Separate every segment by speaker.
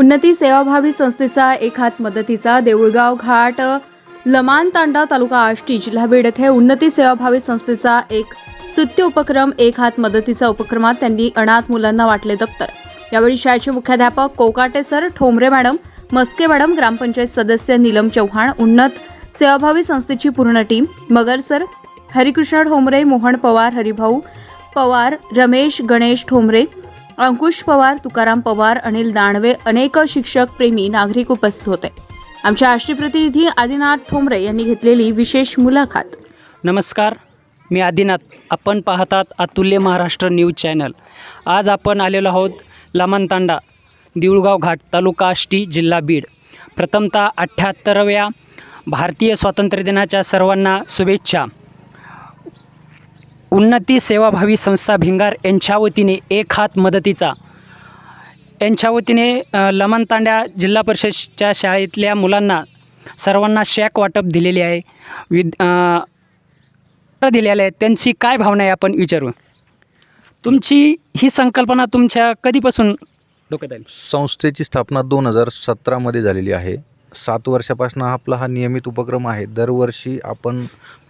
Speaker 1: उन्नती सेवाभावी संस्थेचा एक हात मदतीचा देऊळगाव घाट लमाणतांडा तालुका आष्टी जिल्हा बीड येथे उन्नती सेवाभावी संस्थेचा एक स्तुत्य उपक्रम एक हात मदतीचा उपक्रमात त्यांनी अनाथ मुलांना वाटले दप्तर। यावेळी शाळेचे मुख्याध्यापक Kokate sir, Thombare madam, Maske madam, gram panchayat सदस्य नीलम चव्हाण, उन्नत सेवाभावी संस्थेची पूर्ण टीम, मगर सर, हरिकृष्ण ठोंबरे, मोहन पवार, हरिभाऊ पवार, रमेश गणेश ठोंबरे, अंकुश पवार, तुकाराम पवार, अनिल दानवे, अनेक शिक्षक प्रेमी नागरिक उपस्थित होते। आमच्या आष्टी प्रतिनिधी आदिनाथ ठोंबरे यांनी घेतलेली विशेष मुलाखत।
Speaker 2: नमस्कार, मी आदिनाथ। आपण पाहतात अतुल्य महाराष्ट्र न्यूज चॅनल। आज आपण आलेलो आहोत लमाणतांडा देऊळगाव घाट तालुका आष्टी जिल्हा बीड। प्रथमतः 78व्या भारतीय स्वातंत्र्य दिनाच्या सर्वांना शुभेच्छा। उन्नती सेवाभावी संस्था भिंगार यांच्या वतीने एक हात मदतीचा यांच्या वतीने लमाणतांडा जिल्हा परिषदच्या शाळेतल्या मुलांना सर्वांना शॅक वाटप दिलेले आहे, दिलेले आहेत। त्यांची काय भावना आहे आपण विचारू। तुमची ही संकल्पना तुमच्या कधीपासून डोक्यात आली?
Speaker 3: संस्थेची स्थापना 2017 मध्ये झालेली आहे। 7 वर्षापासून आपला हा नियमित उपक्रम आहे। दरवर्षी आपण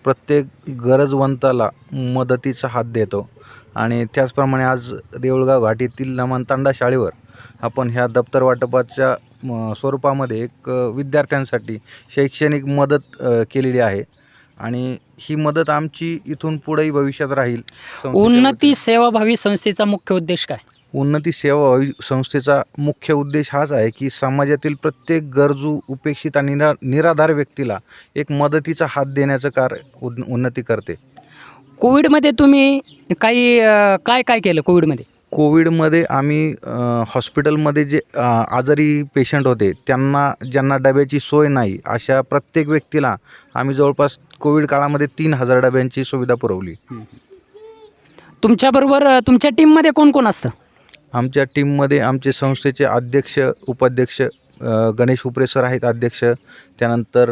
Speaker 3: प्रत्येक गरजवंताला मदतीचा हात देतो आणि त्याचप्रमाणे आज देऊळगाव घाट येथील लमाणतांडा शाळेवर आपण ह्या दप्तर वाटपाच्या स्वरूपामध्ये एक विद्यार्थ्यांसाठी शैक्षणिक मदत केलेली आहे आणि ही मदत आमची इथून पुढेही भविष्यात राहील।
Speaker 2: उन्नती सेवाभावी संस्थेचा मुख्य उद्देश काय?
Speaker 3: उन्नती सेवाभावी संस्थेचा मुख्य उद्देश हाच आहे की समाजातील प्रत्येक गरजू, उपेक्षित आणि निराधार व्यक्तीला एक मदतीचा हात देण्याचं कार्य उन्नती करते।
Speaker 2: कोविडमध्ये तुम्ही काय केलं?
Speaker 3: कोविडमध्ये आम्ही हॉस्पिटलमध्ये जे आजारी पेशंट होते ज्यांना डब्याची सोय नाही अशा प्रत्येक व्यक्तीला आम्ही जवळपास कोविड काळामध्ये 3000 डब्यांची सुविधा पुरवली।
Speaker 2: तुमच्याबरोबर तुमच्या टीममध्ये कोण कोण असतं?
Speaker 3: आमच्या टीममध्ये आमचे संस्थेचे अध्यक्ष, उपाध्यक्ष गणेश उपरे सर आहेत अध्यक्ष, त्यानंतर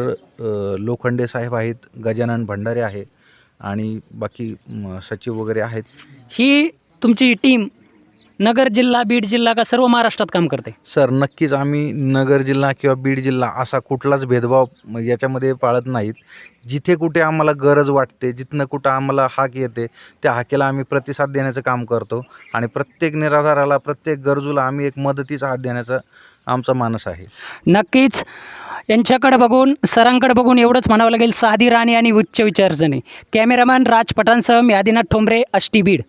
Speaker 3: लोखंडे साहेब आहेत, गजानन भंडारे आहे आणि बाकी सचिव वगैरे आहेत।
Speaker 2: ही तुमची टीम नगर जिल्हा, बीड जिल्हा का सर्व महाराष्ट्रात काम करते?
Speaker 3: सर नक्कीच आम्ही नगर जिल्हा किंवा बीड जिल्हा असा कुठलाच भेदभाव याच्यामध्ये पाळत नाहीत। जिथे कुठे आम्हाला गरज वाटते, जिथनं कुठं आम्हाला हाक येते त्या हाकेला आम्ही प्रतिसाद देण्याचं काम करतो आणि प्रत्येक निराधाराला, प्रत्येक गरजूला आम्ही एक मदतीचा हात देण्याचा आमचा मानस आहे।
Speaker 2: नक्कीच यांच्याकडे बघून, सरांकडे बघून एवढंच म्हणावं लागेल, साधी राणी आणि उच्च विचारसरणी। कॅमेरामॅन राज पठाणसह मी आदिनाथ ठोंबरे, आष्टी बीड।